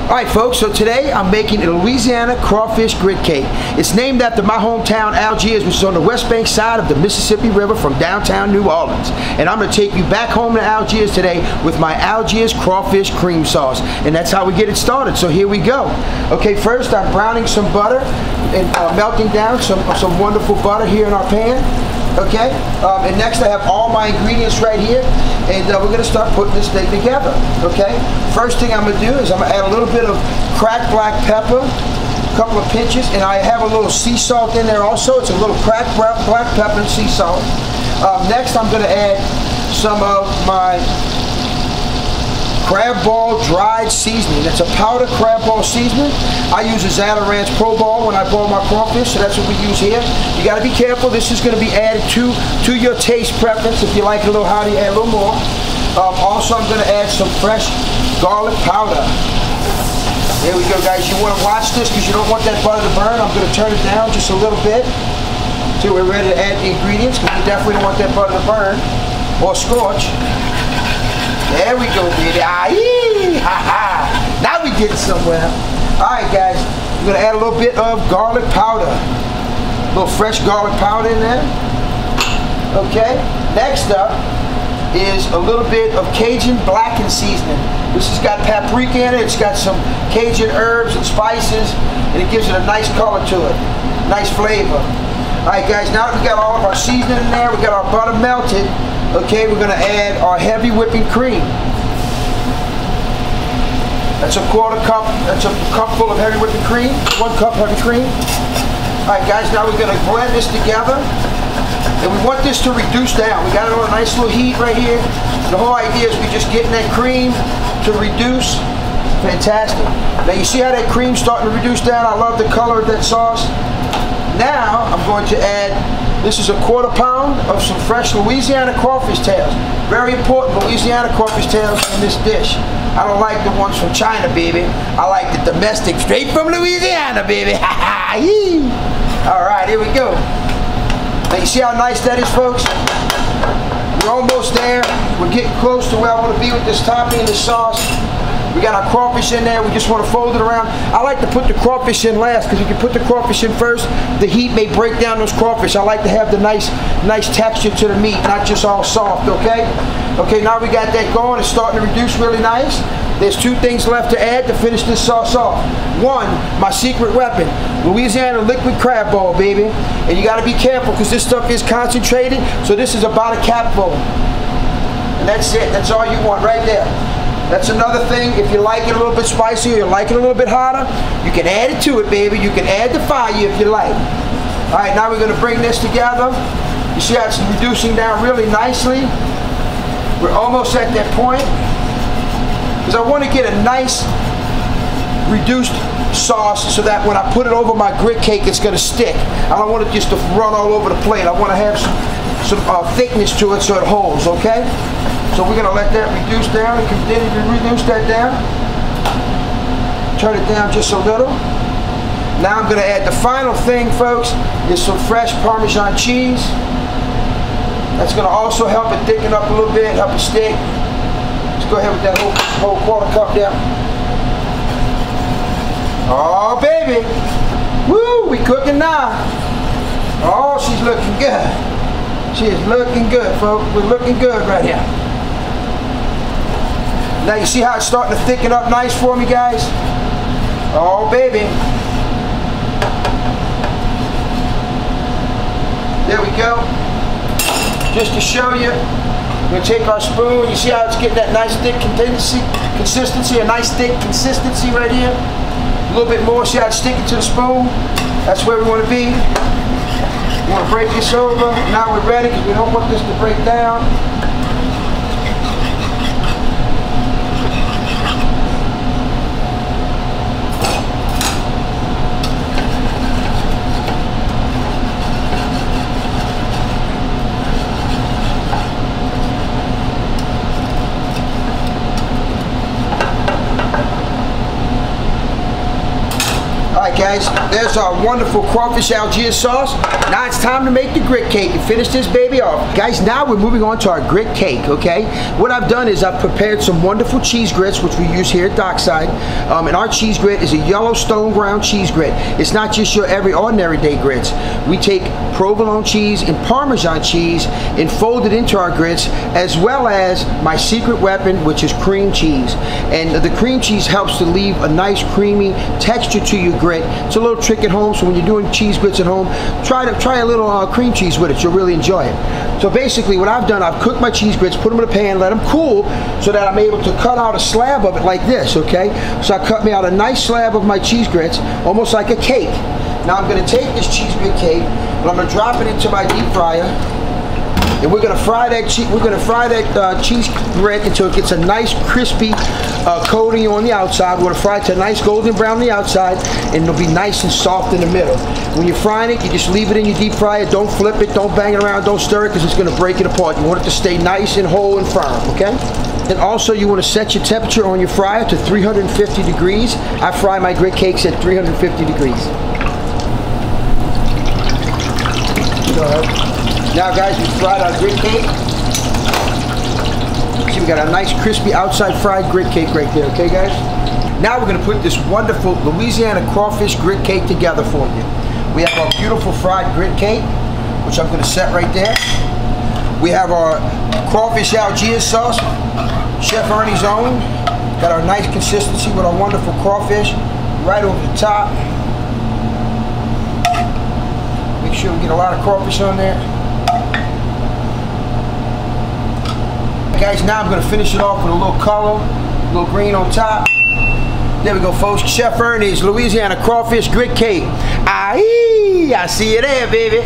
Alright folks, so today I'm making a Louisiana crawfish grit cake. It's named after my hometown Algiers, which is on the west bank side of the Mississippi River from downtown New Orleans. And I'm going to take you back home to Algiers today with my Algiers crawfish cream sauce. And that's how we get it started, so here we go. Okay, first I'm browning some butter and melting down some wonderful butter here in our pan. Okay, and next I have all my ingredients right here, and we're going to start putting this thing together. Okay, first thing I'm going to do is I'm going to add a little bit of cracked black pepper, a couple of pinches, and I have a little sea salt in there also. It's a little cracked black pepper and sea salt. Next I'm going to add some of my crab ball dried seasoning. It's a powdered crab ball seasoning. I use a Zata Ranch Pro Ball when I boil my crawfish, so that's what we use here. You got to be careful. This is going to be added to your taste preference. If you like it a little hotter, you add a little more. Also, I'm going to add some fresh garlic powder. There we go, guys. You want to watch this because you don't want that butter to burn. I'm going to turn it down just a little bit till we're ready to add the ingredients, because you definitely don't want that butter to burn or scorch. There we go, baby. Now we get somewhere. Alright, guys. I'm going to add a little bit of garlic powder. A little fresh garlic powder in there. Okay. Next up is a little bit of Cajun blackened seasoning. This has got paprika in it. It's got some Cajun herbs and spices, and it gives it a nice color to it. Nice flavor. Alright, guys. Now that we got all of our seasoning in there, we got our butter melted. Okay, we're going to add our heavy whipping cream. That's a quarter cup. That's a cupful of heavy whipping cream. 1 cup heavy cream. Alright guys, now we're going to blend this together. And we want this to reduce down. We got it on a nice little heat right here. The whole idea is we just getting that cream to reduce. Fantastic. Now you see how that cream's starting to reduce down? I love the color of that sauce. Now I'm going to add, this is a 1/4 pound of some fresh Louisiana crawfish tails. Very important, Louisiana crawfish tails in this dish. I don't like the ones from China, baby. I like the domestic, straight from Louisiana, baby. Alright, here we go. Now you see how nice that is, folks? We're almost there. We're getting close to where I want to be with this topping and this sauce. We got our crawfish in there. We just want to fold it around. I like to put the crawfish in last, because if you put the crawfish in first, the heat may break down those crawfish. I like to have the nice texture to the meat, not just all soft, okay? Okay, now we got that going. It's starting to reduce really nice. There's 2 things left to add to finish this sauce off. 1, my secret weapon, Louisiana liquid crab ball, baby. And you got to be careful because this stuff is concentrated. So this is about a capful. And that's it. That's all you want right there. That's another thing. If you like it a little bit spicy or you like it a little bit hotter, you can add it to it, baby. You can add the fire if you like. Alright, now we're going to bring this together. You see how it's reducing down really nicely? We're almost at that point. Because I want to get a nice reduced sauce so that when I put it over my grit cake, it's going to stick. I don't want it just to run all over the plate. I want to have some thickness to it so it holds, okay? So we're going to let that reduce down and continue to reduce that down. Turn it down just a little. Now I'm going to add the final thing, folks, is some fresh Parmesan cheese. That's going to also help it thicken up a little bit, help it stick. Let's go ahead with that whole 1/4 cup there. Oh, baby. Woo, we cooking now. Oh, she's looking good. She is looking good, folks. We're looking good right here. Now you see how it's starting to thicken up nice for me, guys? Oh, baby. There we go. Just to show you, we're going to take our spoon. You see how it's getting that nice thick consistency, a nice thick consistency right here? A little bit more. See how it's sticking to the spoon? That's where we want to be. We want to break this over. Now we're ready because we don't want this to break down. Alright guys, there's our wonderful crawfish Algiers sauce. Now it's time to make the grit cake and finish this baby off. Guys, now we're moving on to our grit cake, okay? What I've done is I've prepared some wonderful cheese grits, which we use here at Dockside. And our cheese grit is a Yellowstone ground cheese grit. It's not just your every ordinary day grits. We take provolone cheese and Parmesan cheese and fold it into our grits, as well as my secret weapon, which is cream cheese. And the cream cheese helps to leave a nice creamy texture to your grit. It's a little trick at home, so when you're doing cheese grits at home, try a little cream cheese with it. You'll really enjoy it. So basically what I've done, I've cooked my cheese grits, put them in a pan, let them cool, so that I'm able to cut out a slab of it like this, okay? So I cut me out a nice slab of my cheese grits, almost like a cake. Now I'm going to take this cheese grit cake, and I'm going to drop it into my deep fryer. And we're gonna fry that cheese grit until it gets a nice crispy coating on the outside. We're gonna fry it to a nice golden brown on the outside, and it'll be nice and soft in the middle. When you're frying it, you just leave it in your deep fryer. Don't flip it, don't bang it around, don't stir it, because it's gonna break it apart. You want it to stay nice and whole and firm, okay? And also you want to set your temperature on your fryer to 350 degrees. I fry my grit cakes at 350 degrees. Go ahead. Now guys, we fried our grit cake. See, we got a nice crispy outside fried grit cake right there, okay guys? Now we're gonna put this wonderful Louisiana crawfish grit cake together for you. We have our beautiful fried grit cake, which I'm gonna set right there. We have our crawfish Algiers sauce, Chef Ernie's own. Got our nice consistency with our wonderful crawfish right over the top. Make sure we get a lot of crawfish on there. Guys, now I'm going to finish it off with a little color, a little green on top. There we go, folks. Chef Ernie's Louisiana crawfish grit cake. I see you there, baby.